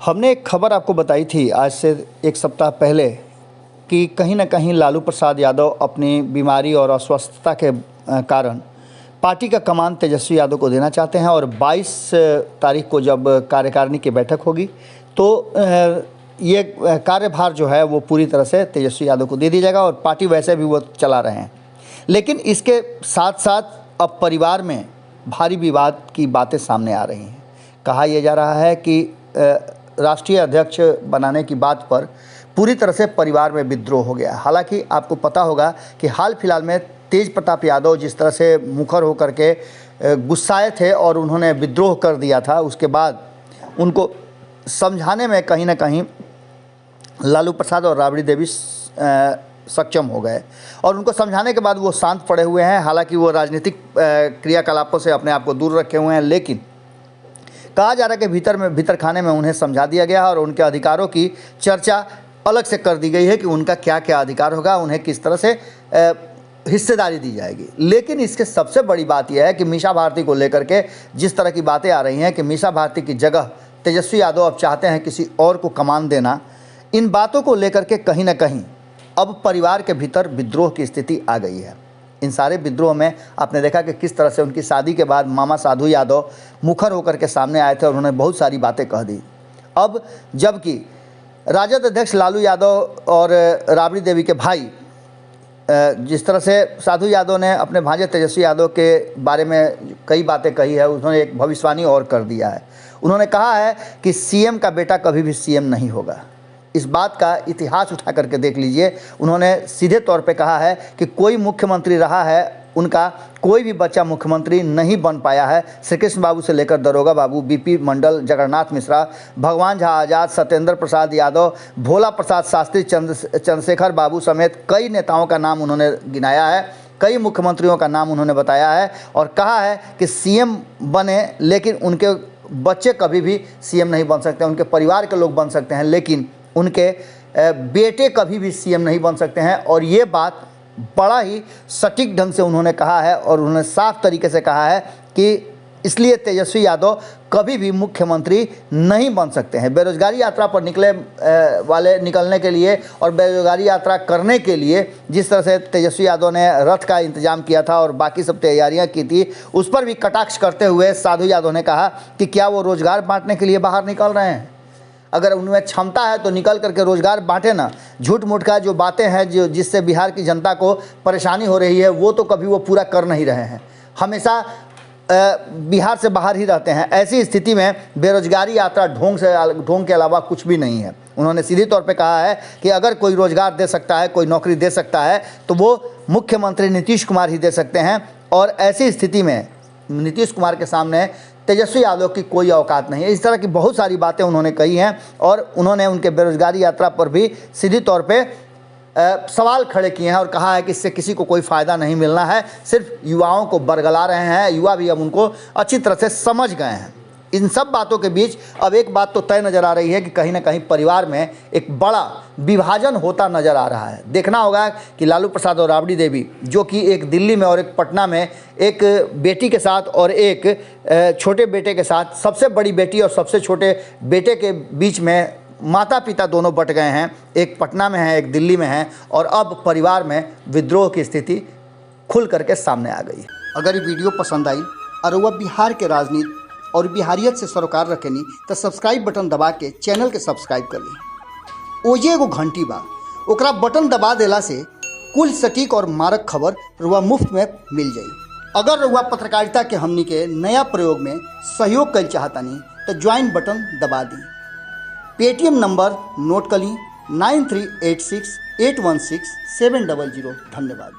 हमने एक खबर आपको बताई थी आज से एक सप्ताह पहले कि कहीं ना कहीं लालू प्रसाद यादव अपनी बीमारी और अस्वस्थता के कारण पार्टी का कमान तेजस्वी यादव को देना चाहते हैं और 22 तारीख को जब कार्यकारिणी की बैठक होगी तो ये कार्यभार जो है वो पूरी तरह से तेजस्वी यादव को दे दिया जाएगा और पार्टी वैसे भी वो चला रहे हैं। लेकिन इसके साथ साथ अब परिवार में भारी विवाद की बातें सामने आ रही हैं। कहा यह जा रहा है कि राष्ट्रीय अध्यक्ष बनाने की बात पर पूरी तरह से परिवार में विद्रोह हो गया। हालांकि आपको पता होगा कि हाल फिलहाल में तेज प्रताप यादव जिस तरह से मुखर होकर के गुस्साए थे और उन्होंने विद्रोह कर दिया था, उसके बाद उनको समझाने में कहीं ना कहीं लालू प्रसाद और राबड़ी देवी सक्षम हो गए और उनको समझाने के बाद वो शांत पड़े हुए हैं। हालांकि वो राजनीतिक क्रियाकलापों से अपने आप को दूर रखे हुए हैं, लेकिन कहा जा रहा है कि भीतर खाने में उन्हें समझा दिया गया और उनके अधिकारों की चर्चा अलग से कर दी गई है कि उनका क्या क्या अधिकार होगा, उन्हें किस तरह से हिस्सेदारी दी जाएगी। लेकिन इसके सबसे बड़ी बात यह है कि मीसा भारती को लेकर के जिस तरह की बातें आ रही हैं कि मीसा भारती की जगह तेजस्वी यादव अब चाहते हैं किसी और को कमान देना, इन बातों को लेकर के कहीं ना कहीं अब परिवार के भीतर विद्रोह की स्थिति आ गई है। इन सारे विद्रोह में आपने देखा कि किस तरह से उनकी शादी के बाद मामा साधु यादव मुखर होकर के सामने आए थे और उन्होंने बहुत सारी बातें कह दी। अब जबकि राजद अध्यक्ष लालू यादव और राबड़ी देवी के भाई जिस तरह से साधु यादव ने अपने भांजे तेजस्वी यादव के बारे में कई बातें कही है, उन्होंने एक भविष्यवाणी और कर दिया है। उन्होंने कहा है कि सीएम का बेटा कभी भी सीएम नहीं होगा। इस बात का इतिहास उठा करके देख लीजिए। उन्होंने सीधे तौर पे कहा है कि कोई मुख्यमंत्री रहा है, उनका कोई भी बच्चा मुख्यमंत्री नहीं बन पाया है। श्री कृष्ण बाबू से लेकर दरोगा बाबू, बीपी मंडल, जगन्नाथ मिश्रा, भगवान झा आज़ाद, सत्येंद्र प्रसाद यादव, भोला प्रसाद शास्त्री, चंद्रशेखर बाबू समेत कई नेताओं का नाम उन्होंने गिनाया है, कई मुख्यमंत्रियों का नाम उन्होंने बताया है और कहा है कि सीएम बने लेकिन उनके बच्चे कभी भी सीएम नहीं बन सकते। उनके परिवार के लोग बन सकते हैं लेकिन उनके बेटे कभी भी सीएम नहीं बन सकते हैं। और ये बात बड़ा ही सटीक ढंग से उन्होंने कहा है और उन्होंने साफ तरीके से कहा है कि इसलिए तेजस्वी यादव कभी भी मुख्यमंत्री नहीं बन सकते हैं। बेरोजगारी यात्रा पर निकलने के लिए और बेरोजगारी यात्रा करने के लिए जिस तरह से तेजस्वी यादव ने रथ का इंतजाम किया था और बाकी सब तैयारियां की थी, उस पर भी कटाक्ष करते हुए साधु यादव ने कहा कि क्या वो रोजगार बांटने के लिए बाहर निकल रहे हैं? अगर उनमें क्षमता है तो निकल करके रोजगार बांटे ना। झूठ मूठ का जो बातें हैं जो जिससे बिहार की जनता को परेशानी हो रही है वो तो कभी वो पूरा कर नहीं रहे हैं, हमेशा बिहार से बाहर ही रहते हैं। ऐसी स्थिति में बेरोजगारी यात्रा ढोंग के अलावा कुछ भी नहीं है। उन्होंने सीधे तौर पे कहा है कि अगर कोई रोजगार दे सकता है, कोई नौकरी दे सकता है तो वो मुख्यमंत्री नीतीश कुमार ही दे सकते हैं। और ऐसी स्थिति में नीतीश कुमार के सामने तेजस्वी यादव की कोई औकात नहीं है। इस तरह की बहुत सारी बातें उन्होंने कही हैं और उन्होंने उनके बेरोजगारी यात्रा पर भी सीधी तौर पे सवाल खड़े किए हैं और कहा है कि इससे किसी को कोई फ़ायदा नहीं मिलना है, सिर्फ युवाओं को बरगला रहे हैं। युवा भी अब उनको अच्छी तरह से समझ गए हैं। इन सब बातों के बीच अब एक बात तो तय नज़र आ रही है कि कहीं ना कहीं परिवार में एक बड़ा विभाजन होता नज़र आ रहा है। देखना होगा कि लालू प्रसाद और राबड़ी देवी, जो कि एक दिल्ली में और एक पटना में, एक बेटी के साथ और एक छोटे बेटे के साथ, सबसे बड़ी बेटी और सबसे छोटे बेटे के बीच में माता पिता दोनों बट गए हैं। एक पटना में है, एक दिल्ली में है और अब परिवार में विद्रोह की स्थिति खुल करके सामने आ गई। अगर ये वीडियो पसंद आई और वह बिहार के राजनीति और बिहारियत से सरोकार रखेनी तो सब्सक्राइब बटन दबा के चैनल के सब्सक्राइब कर ली। ओजे एगो घंटी बा, ओकरा बटन दबा देला से कुल सटीक और मारक खबर रुआ मुफ्त में मिल जाई। अगर रुआ पत्रकारिता के हमनी के नया प्रयोग में सहयोग कर चाहतानी तो ज्वाइन बटन दबा दी। पेटीएम नंबर नोट कर ली 9386816700। धन्यवाद।